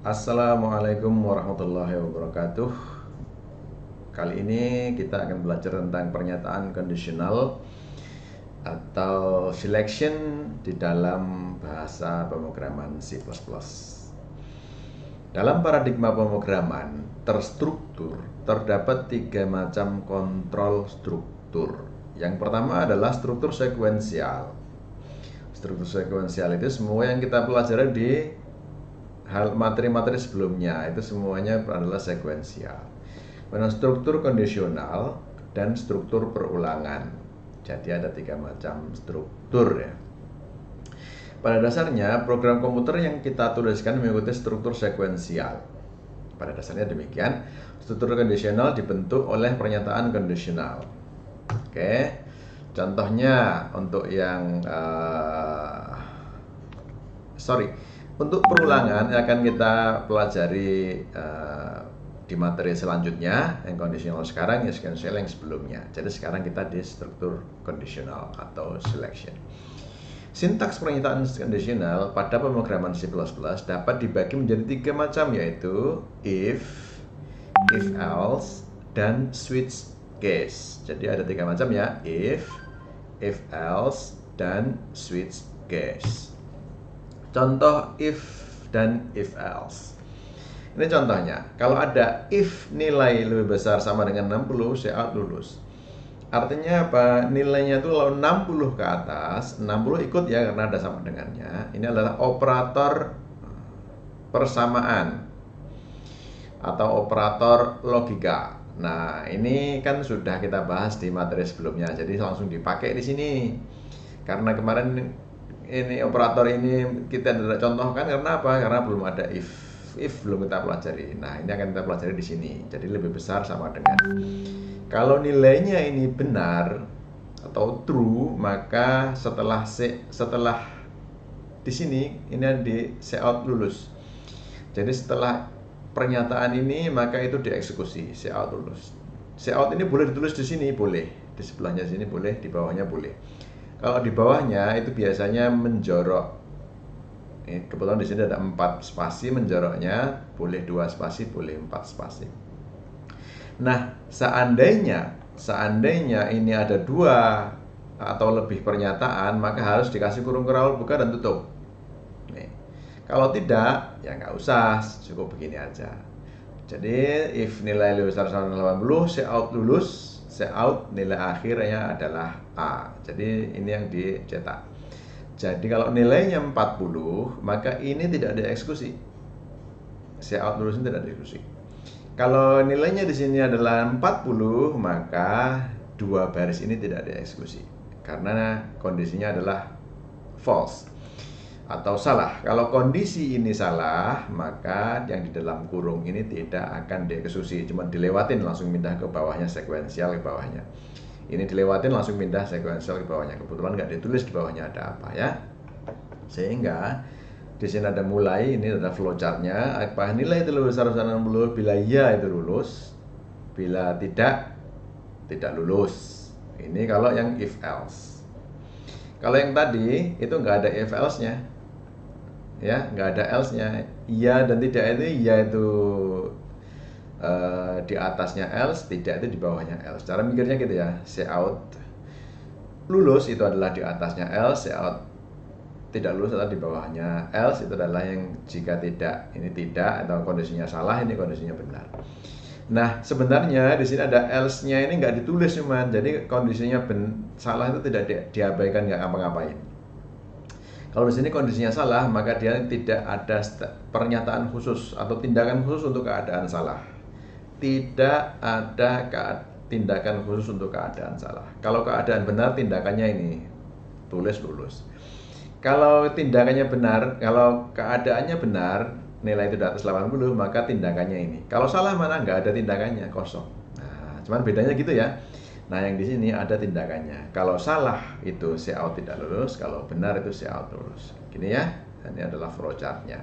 Assalamualaikum warahmatullahi wabarakatuh. Kali ini kita akan belajar tentang pernyataan kondisional atau selection di dalam bahasa pemrograman C++. Dalam paradigma pemrograman terstruktur, terdapat tiga macam kontrol struktur. Yang pertama adalah struktur sekuensial. Struktur sekuensial itu semua yang kita pelajari di materi-materi sebelumnya, itu semuanya adalah sekuensial. Kemudian struktur kondisional dan struktur perulangan. Jadi ada tiga macam struktur ya. Pada dasarnya program komputer yang kita tuliskan mengikuti struktur sekuensial. Pada dasarnya demikian. Struktur kondisional dibentuk oleh pernyataan kondisional. Oke. Contohnya untuk yang untuk perulangan akan kita pelajari di materi selanjutnya. Yang kondisional sekarang ya sekuensial yang sebelumnya. Jadi sekarang kita di struktur kondisional atau selection. Sintaks pernyataan kondisional pada pemrograman C++ dapat dibagi menjadi tiga macam, yaitu if else, dan switch case. Jadi ada tiga macam ya, if else, dan switch case. Contoh if dan if else. Ini contohnya. Kalau ada if nilai lebih besar sama dengan 60, cout lulus. Artinya apa? Nilainya itu kalau 60 ke atas, 60 ikut ya karena ada sama dengannya. Ini adalah operator persamaan atau operator logika. Nah, ini kan sudah kita bahas di materi sebelumnya. Jadi langsung dipakai di sini. Karena kemarin ini operator ini kita tidak contohkan karena apa? Karena belum ada if belum kita pelajari. Nah, ini akan kita pelajari di sini. Jadi lebih besar sama dengan. Kalau nilainya ini benar atau true, maka setelah di sini ini di cout lulus. Jadi setelah pernyataan ini maka itu dieksekusi, cout lulus. Cout ini boleh ditulis di sini, boleh. Di sebelahnya sini boleh, di bawahnya boleh. Kalau di bawahnya itu biasanya menjorok. Kebetulan di sini ada 4 spasi menjoroknya, boleh 2 spasi, boleh 4 spasi. Nah, seandainya ini ada 2 atau lebih pernyataan, maka harus dikasih kurung kurang buka dan tutup. Nih. Kalau tidak, ya nggak usah, cukup begini aja. Jadi, if nilai lebih besar sama 80, cout lulus. Cout nilai akhirnya adalah A. Jadi ini yang dicetak. Jadi kalau nilainya 40, maka ini tidak dieksekusi. Cout lulus ini tidak dieksekusi. Kalau nilainya di sini adalah 40, maka 2 baris ini tidak dieksekusi. Karena kondisinya adalah false atau salah. Kalau kondisi ini salah, maka yang di dalam kurung ini tidak akan dieksekusi, cuma dilewatin langsung pindah ke bawahnya, sekuensial ke bawahnya. Ini dilewatin langsung pindah sekuensial ke bawahnya. Kebetulan nggak ditulis di bawahnya ada apa ya. Sehingga di sini ada mulai, ini ada flowchartnya. Apa nilai itu lebih besar dari 60? Bila iya itu lulus, bila tidak lulus. Ini kalau yang if else. Kalau yang tadi itu nggak ada if else-nya. Ya, nggak ada else-nya. Iya dan tidak itu iya itu di atasnya else, tidak itu di bawahnya else. Cara mikirnya gitu ya. Cout lulus itu adalah di atasnya else, cout tidak lulus adalah di bawahnya else. Itu adalah yang jika tidak, ini tidak atau kondisinya salah, ini kondisinya benar. Nah, sebenarnya di sini ada else-nya ini nggak ditulis cuman. Jadi kondisinya salah itu tidak diabaikan, nggak ngapa-ngapain. Kalau di sini kondisinya salah, maka dia tidak ada pernyataan khusus atau tindakan khusus untuk keadaan salah. Tidak ada tindakan khusus untuk keadaan salah. Kalau keadaan benar, tindakannya ini tulis lulus. Kalau tindakannya benar, kalau keadaannya benar, nilai itu di atas 80, maka tindakannya ini. Kalau salah mana nggak ada tindakannya, kosong. Nah, cuman bedanya gitu ya. Nah, yang di sini ada tindakannya. Kalau salah itu cout tidak lulus, kalau benar itu cout lulus. Gini ya, ini adalah flowchart-nya.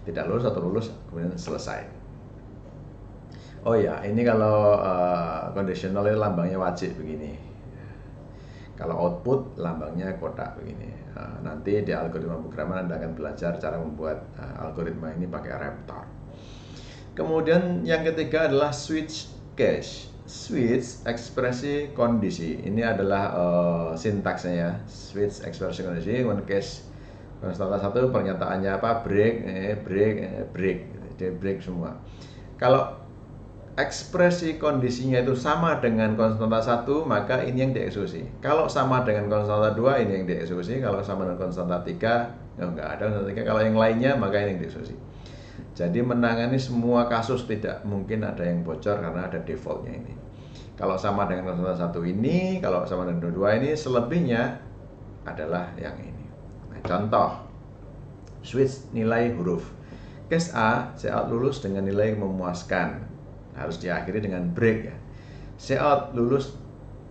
Tidak lulus atau lulus, kemudian selesai. Oh ya, ini kalau kondisional itu lambangnya wajib begini. Kalau output lambangnya kotak begini. Nanti di algoritma pemrograman Anda akan belajar cara membuat algoritma ini pakai Raptor. Kemudian yang ketiga adalah switch case. Switch ekspresi kondisi. Ini adalah sintaksnya ya. Switch ekspresi kondisi. One case konstanta satu pernyataannya apa? Break, break. Dia break semua. Kalau ekspresi kondisinya itu sama dengan konstanta 1, maka ini yang dieksekusi. Kalau sama dengan konstanta 2, ini yang dieksekusi. Kalau sama dengan konstanta 3, enggak ada konstanta 3. Kalau yang lainnya, maka ini yang dieksekusi. Jadi menangani semua kasus tidak mungkin ada yang bocor karena ada defaultnya ini. Kalau sama dengan konstanta 1 ini, kalau sama dengan 2 ini, selebihnya adalah yang ini. Nah, contoh, switch nilai huruf. Case A, cout lulus dengan nilai memuaskan. Harus diakhiri dengan break ya. Cout lulus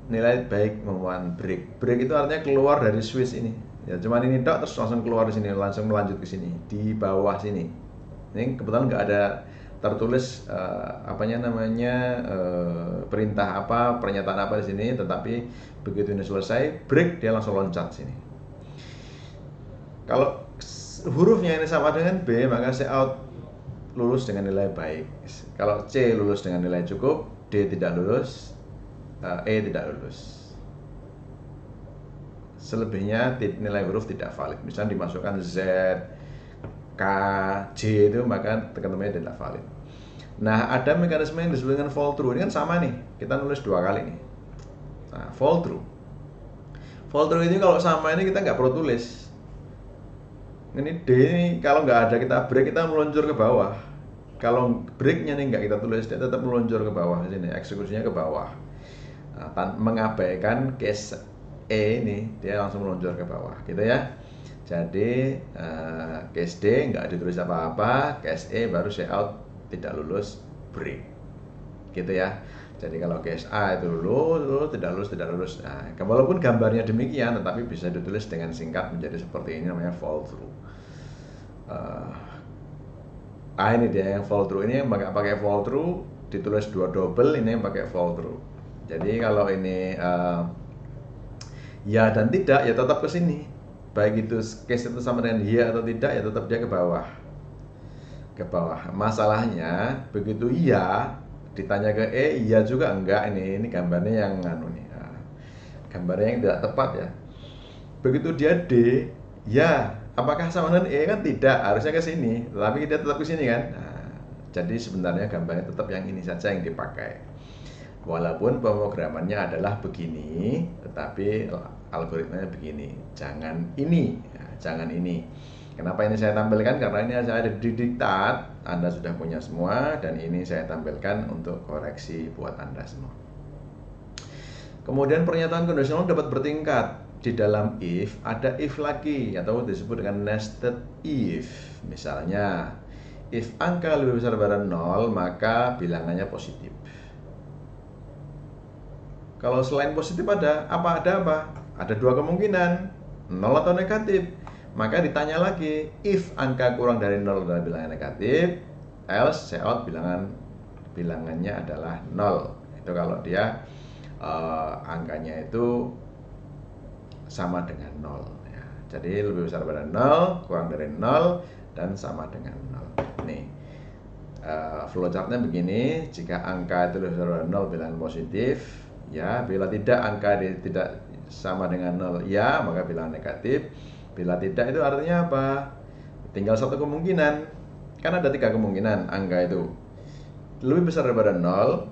nilai baik memuaskan break. Break itu artinya keluar dari switch ini. Ya cuman ini tok terus langsung keluar di sini, langsung melanjut ke sini di bawah sini. Ini kebetulan nggak ada tertulis perintah apa, pernyataan apa di sini, tetapi begitu ini selesai break dia langsung loncat sini. Kalau hurufnya ini sama dengan B, maka cout lulus dengan nilai baik. Kalau C lulus dengan nilai cukup, D tidak lulus, E tidak lulus. Selebihnya nilai huruf tidak valid. Misalnya dimasukkan Z, K, J itu maka tekan-tekannya tidak valid. Nah, ada mekanisme yang disebut dengan fall through. Ini kan sama nih, kita nulis 2 kali nih. Nah, fall through. Fall through ini kalau sama ini kita nggak perlu tulis. Ini D ini kalau nggak ada kita break, kita meluncur ke bawah. Kalau breaknya nih nggak kita tulis, dia tetap meluncur ke bawah sini, eksekusinya ke bawah. Nah, mengabaikan case E ini, dia langsung meluncur ke bawah, gitu ya. Jadi case D nggak ditulis apa-apa, case E baru cout tidak lulus break, gitu ya. Jadi kalau case A itu lulus, tidak lulus. Nah, walaupun gambarnya demikian, tetapi bisa ditulis dengan singkat menjadi seperti ini, namanya fall through. Ini dia yang fall through. Ini yang pakai fall through, ditulis 2 double, ini yang pakai fall through. Jadi kalau ini ya dan tidak, ya tetap ke sini. Baik itu case itu sama dengan ya atau tidak, ya tetap dia ke bawah. Ke bawah. Masalahnya begitu ya ditanya ke E, iya juga enggak, ini gambarnya yang gambarnya yang tidak tepat ya. Begitu dia D, ya apakah sama dengan E, kan tidak, harusnya ke sini, tetapi dia tetap ke sini kan. Nah, jadi sebenarnya gambarnya tetap yang ini saja yang dipakai. Walaupun pemrogramannya adalah begini, tetapi algoritmanya begini. Jangan ini, jangan ini. Kenapa ini saya tampilkan? Karena ini saya ada di diktat, Anda sudah punya semua, dan ini saya tampilkan untuk koreksi buat Anda semua. Kemudian pernyataan kondisional dapat bertingkat. Di dalam if ada if lagi, atau disebut dengan nested if. Misalnya, if angka lebih besar daripada 0, maka bilangannya positif. Kalau selain positif ada apa? Ada 2 kemungkinan, 0 atau negatif. Maka ditanya lagi, if angka kurang dari 0 adalah bilangan negatif, else cout bilangannya adalah 0. Itu kalau dia angkanya itu sama dengan 0 ya. Jadi lebih besar daripada 0, kurang dari 0, dan sama dengan 0. Nih flowchartnya begini. Jika angka itu lebih besar daripada 0, bilangan positif ya. Bila tidak, angka tidak sama dengan 0 ya, maka bilangan negatif. Bila tidak, itu artinya apa? Tinggal 1 kemungkinan. Kan ada 3 kemungkinan angka itu. Lebih besar daripada 0,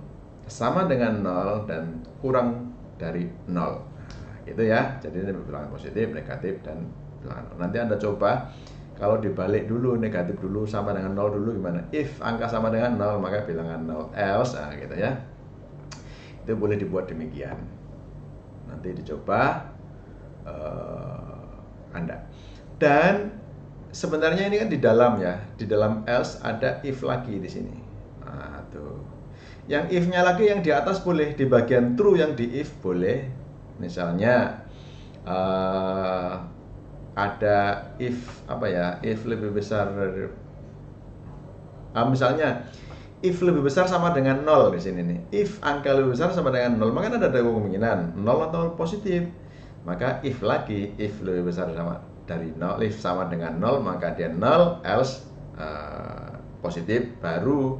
sama dengan 0, dan kurang dari 0. Nah, gitu ya. Jadi ini bilangan positif, negatif, dan bilangan 0. Nanti Anda coba, kalau dibalik dulu, negatif dulu, sama dengan 0 dulu gimana? If angka sama dengan 0, maka bilangan 0. Else, nah gitu ya. Itu boleh dibuat demikian. Nanti dicoba Anda. Dan sebenarnya ini kan di dalam ya, di dalam else ada if lagi di sini. Nah, tuh. Yang if-nya lagi yang di atas boleh, di bagian true yang di if boleh. Misalnya ada if if lebih besar misalnya if lebih besar sama dengan 0 di sini nih. If angka lebih besar sama dengan 0, maka ada 2 kemungkinan, 0 atau positif. Maka if lagi, if lebih besar sama dari 0, if sama dengan 0, maka dia 0, else positif, baru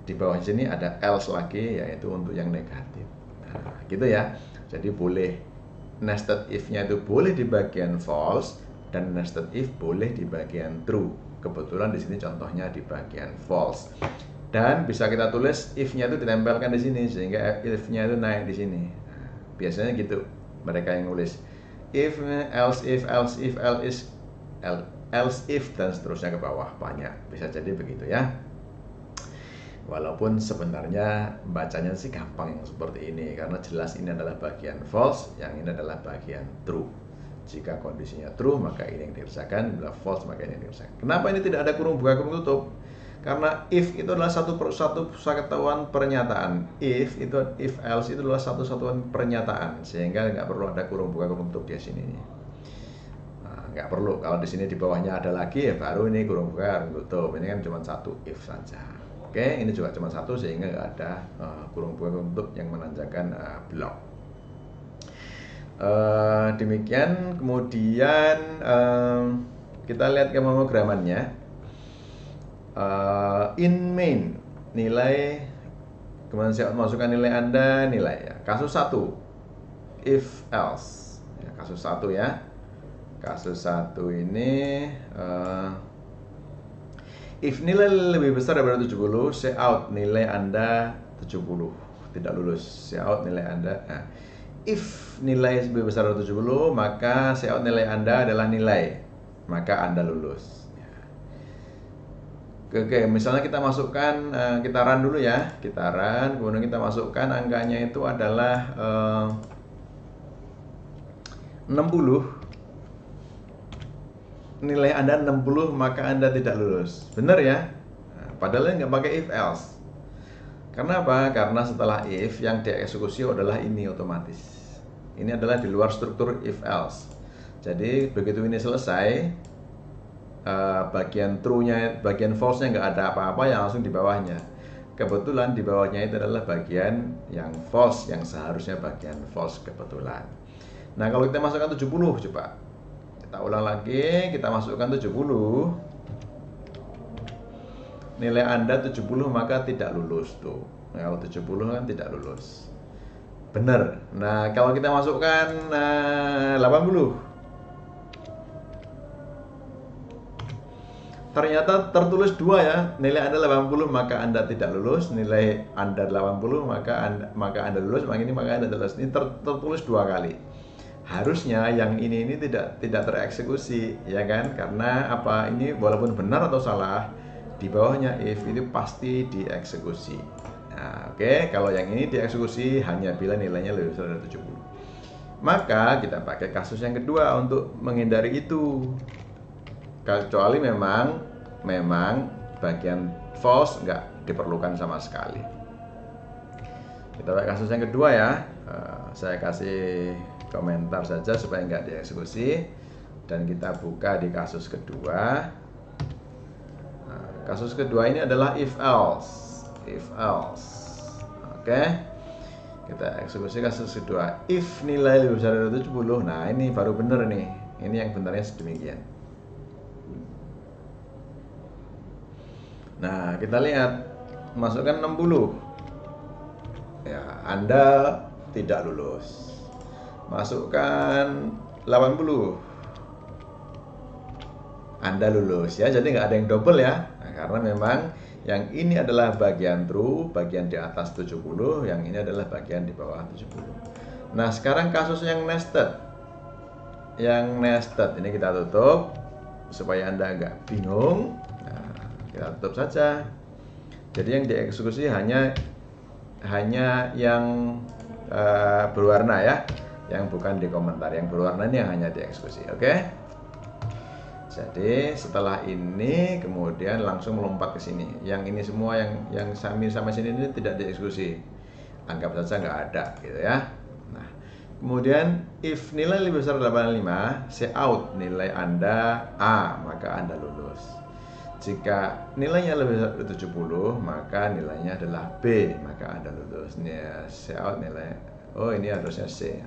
di bawah sini ada else lagi, yaitu untuk yang negatif. Nah, gitu ya. Jadi boleh nested if-nya itu boleh di bagian false dan nested if boleh di bagian true. Kebetulan di sini contohnya di bagian false. Dan bisa kita tulis if-nya itu ditempelkan di sini sehingga if-nya itu naik di sini. Nah, biasanya gitu mereka yang nulis if, else if, else if, else if dan seterusnya ke bawah, banyak bisa jadi begitu ya. Walaupun sebenarnya bacanya sih gampang yang seperti ini karena jelas ini adalah bagian false, yang ini adalah bagian true. Jika kondisinya true maka ini yang dikerjakan, bila false maka ini yang dikerjakan. Kenapa ini tidak ada kurung buka kurung tutup? Karena if itu adalah satu kesatuan pernyataan. If else itu adalah satu satuan pernyataan, sehingga nggak perlu ada kurung buka kurung tutup di sini. Nah, nggak perlu. Kalau di sini di bawahnya ada lagi ya baru ini kurung buka kurung tutup. Ini kan cuma satu if saja. Oke, ini juga cuma satu sehingga nggak ada kurung buka kurung tutup yang menandakan blok. Demikian. Kemudian kita lihat ke pemrogramannya. In main nilai, kemudian saya masukkan nilai Anda, nilai ya. Kasus 1 if else ya, kasus 1 ya. Kasus 1 ini if nilai lebih besar daripada 70, say out nilai Anda 70, tidak lulus. Say out nilai Anda. Nah, if nilai lebih besar dari 70, maka say out nilai Anda adalah nilai, maka Anda lulus. Oke, misalnya kita masukkan, kita run dulu ya, kita run, kemudian kita masukkan angkanya itu adalah 60. Nilai Anda 60, maka Anda tidak lulus. Benar ya? Nah, padahal nggak pakai if else. Karena apa? Karena setelah if yang dieksekusi adalah ini otomatis. Ini adalah di luar struktur if else. Jadi begitu ini selesai, bagian true-nya, bagian false-nya nggak ada apa-apa, yang langsung di bawahnya. Kebetulan di bawahnya itu adalah bagian yang false, yang seharusnya bagian false kebetulan. Nah, kalau kita masukkan 70, coba kita ulang lagi, kita masukkan 70. Nilai Anda 70, maka tidak lulus tuh. Nah, kalau 70 kan tidak lulus. Benar. Nah, kalau kita masukkan 80, ternyata tertulis 2 ya. Nilai Anda 80, maka Anda tidak lulus. Nilai Anda 80, maka Anda lulus. Maka Anda lulus. Ini tertulis 2 kali. Harusnya yang ini tidak tereksekusi, ya kan? Karena apa? Ini walaupun benar atau salah, di bawahnya if itu pasti dieksekusi. Nah, oke, kalau yang ini dieksekusi hanya bila nilainya lebih besar dari 70. Maka kita pakai kasus yang kedua untuk menghindari itu. Kecuali memang bagian false nggak diperlukan sama sekali. Kita pakai kasus yang kedua ya. Saya kasih komentar saja supaya nggak dieksekusi, dan kita buka di kasus kedua. Nah, kasus kedua ini adalah if else. Oke, kita eksekusi kasus kedua. If nilai lebih besar dari 70, nah ini baru benar nih. Ini yang benarnya sedemikian. Nah, kita lihat, masukkan 60 ya, Anda tidak lulus. Masukkan 80, Anda lulus ya. Jadi nggak ada yang double ya. Nah, karena memang yang ini adalah bagian true, bagian di atas 70, yang ini adalah bagian di bawah 70. Nah, sekarang kasus yang nested. Yang nested ini kita tutup supaya Anda nggak bingung. Nah, kita tutup saja. Jadi yang dieksekusi hanya yang berwarna ya, yang bukan di komentar. Yang berwarna ini yang hanya dieksekusi. Oke. Jadi setelah ini kemudian langsung melompat ke sini. Yang ini semua yang sampai sini ini tidak dieksekusi. Anggap saja nggak ada gitu ya. Nah, kemudian if nilai lebih besar 85, say out nilai Anda A, maka Anda lulus. Jika nilainya lebih dari 70, maka nilainya adalah B, maka Anda lulus. Ini say out nilai, oh ini harusnya C.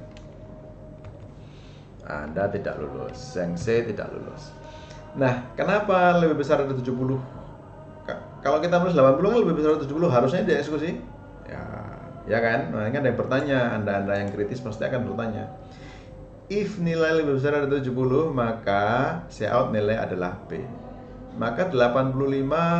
Anda tidak lulus. Yang C tidak lulus. Nah, kenapa lebih besar dari 70? Kalau kita menulis 80 kan lebih besar dari 70, harusnya dieksekusi. Ya kan? Nah, ini kan ada yang bertanya, Anda yang kritis pasti akan bertanya. If nilai lebih besar dari 70, maka Cout nilai adalah B. Maka 85,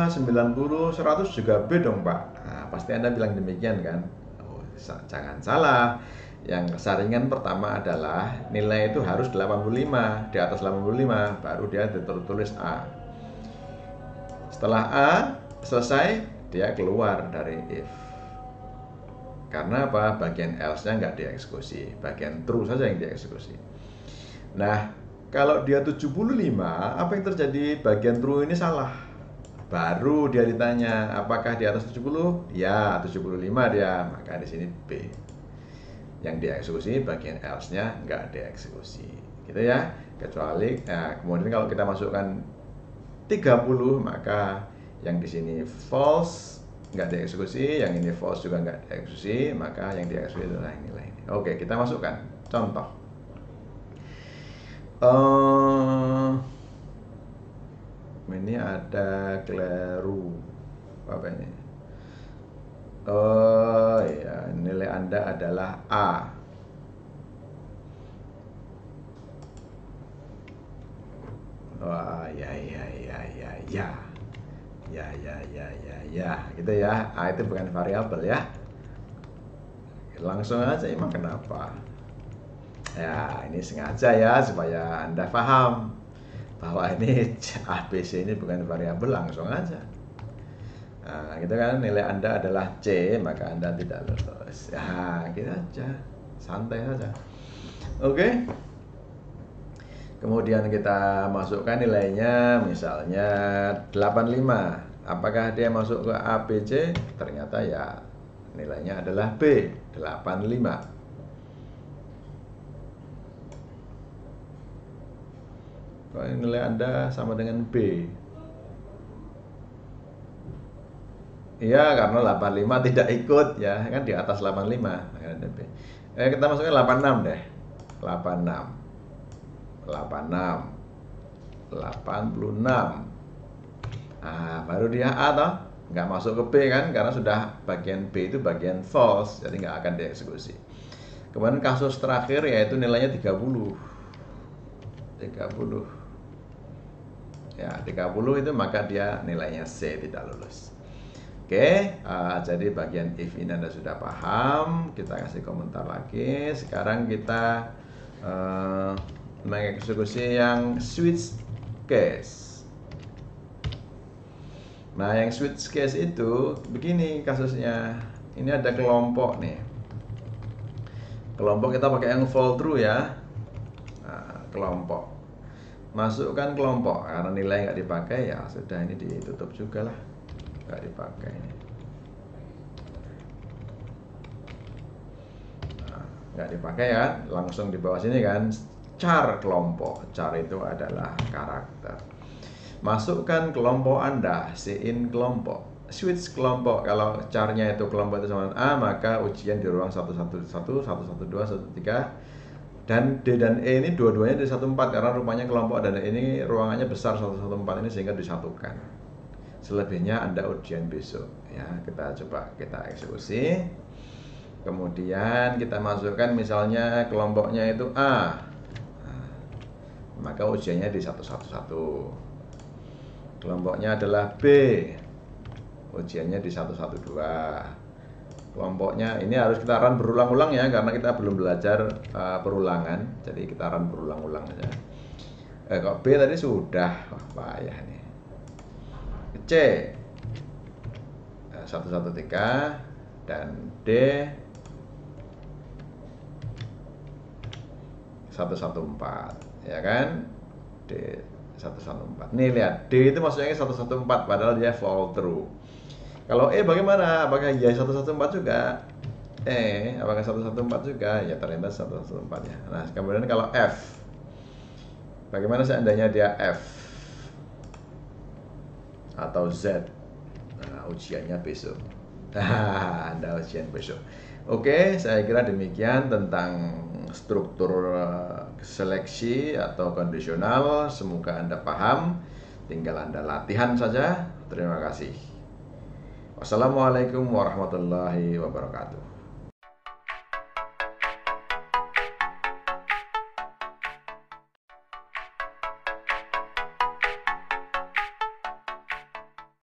90, 100 juga B dong, Pak. Nah, pasti Anda bilang demikian kan? Oh, jangan salah. Yang saringan pertama adalah nilai itu harus 85, di atas 85 baru dia ditulis A. Setelah A selesai, dia keluar dari if. Karena apa? Bagian else-nya nggak dieksekusi, bagian true saja yang dieksekusi. Nah, kalau dia 75, apa yang terjadi? Bagian true ini salah. Baru dia ditanya, apakah di atas 70? Ya, 75 dia, maka di sini B. Yang dieksekusi bagian else-nya nggak dieksekusi, gitu ya. Kecuali, nah, kemudian kalau kita masukkan 30, maka yang di sini false, nggak dieksekusi, yang ini false juga nggak dieksekusi, maka yang dieksekusi adalah nilai ini. Oke, kita masukkan contoh. Ini ada keliru apa ini? Oh ya, nilai Anda adalah A. Wah, ya, gitu ya. A itu bukan variabel ya. Langsung aja, emang kenapa? Ya, ini sengaja ya supaya Anda paham bahwa ini A, B, C ini bukan variabel, langsung aja. Nah, gitu kan, nilai Anda adalah C, maka Anda tidak lulus. Ya, gitu aja. Santai saja. Oke. Kemudian kita masukkan nilainya, misalnya 85. Apakah dia masuk ke A, B, C? Ternyata ya nilainya adalah B, 85. Kalau nilai Anda sama dengan B. Iya, karena 85 tidak ikut ya, kan di atas 85. Kita masukkan 86 deh. 86. 86. Nah, baru dia A toh, nggak masuk ke B kan, karena sudah bagian B itu bagian false, jadi nggak akan dieksekusi. Kemudian kasus terakhir yaitu nilainya 30. Ya, 30 itu maka dia nilainya C, tidak lulus. Oke, jadi bagian if ini Anda sudah paham. Kita kasih komentar lagi. Sekarang kita mengeksekusi yang switch case. Nah, yang switch case itu begini kasusnya. Ini ada kelompok nih. Kelompok kita pakai yang fall true ya. Nah, kelompok. Masukkan kelompok, karena nilai nggak dipakai ya sudah, ini ditutup juga lah, nggak dipakai. Nah, nggak dipakai ya, langsung di bawah sini kan, char kelompok. Char itu adalah karakter. Masukkan kelompok Anda, in kelompok, switch kelompok. Kalau charnya itu kelompok itu sama A, maka ujian di ruang 111, 112, 13. Dan D dan E ini dua-duanya di 14, karena rupanya kelompok dan ini ruangannya besar 114 ini, sehingga disatukan. Selebihnya Anda ujian besok ya. Kita coba kita eksekusi. Kemudian kita masukkan misalnya kelompoknya itu A. Nah, maka ujiannya di 111. Kelompoknya adalah B. Ujiannya di 112. Kelompoknya ini harus kita run berulang-ulang ya, karena kita belum belajar perulangan, jadi kita run berulang-ulang saja. Kok B tadi sudah, wah payah nih. C 113 dan D 114 ya kan, D 114. Nih lihat, D itu maksudnya 114 padahal dia fall through. Kalau E bagaimana? Apakah ya 114 juga? Apakah 114 juga? Ya ternyata 114 ya. Nah, kemudian kalau F, bagaimana seandainya dia F atau Z? Nah, ujiannya besok. Anda ujian besok. Oke, saya kira demikian tentang struktur seleksi atau kondisional. Semoga Anda paham, tinggal Anda latihan saja. Terima kasih. Wassalamualaikum warahmatullahi wabarakatuh.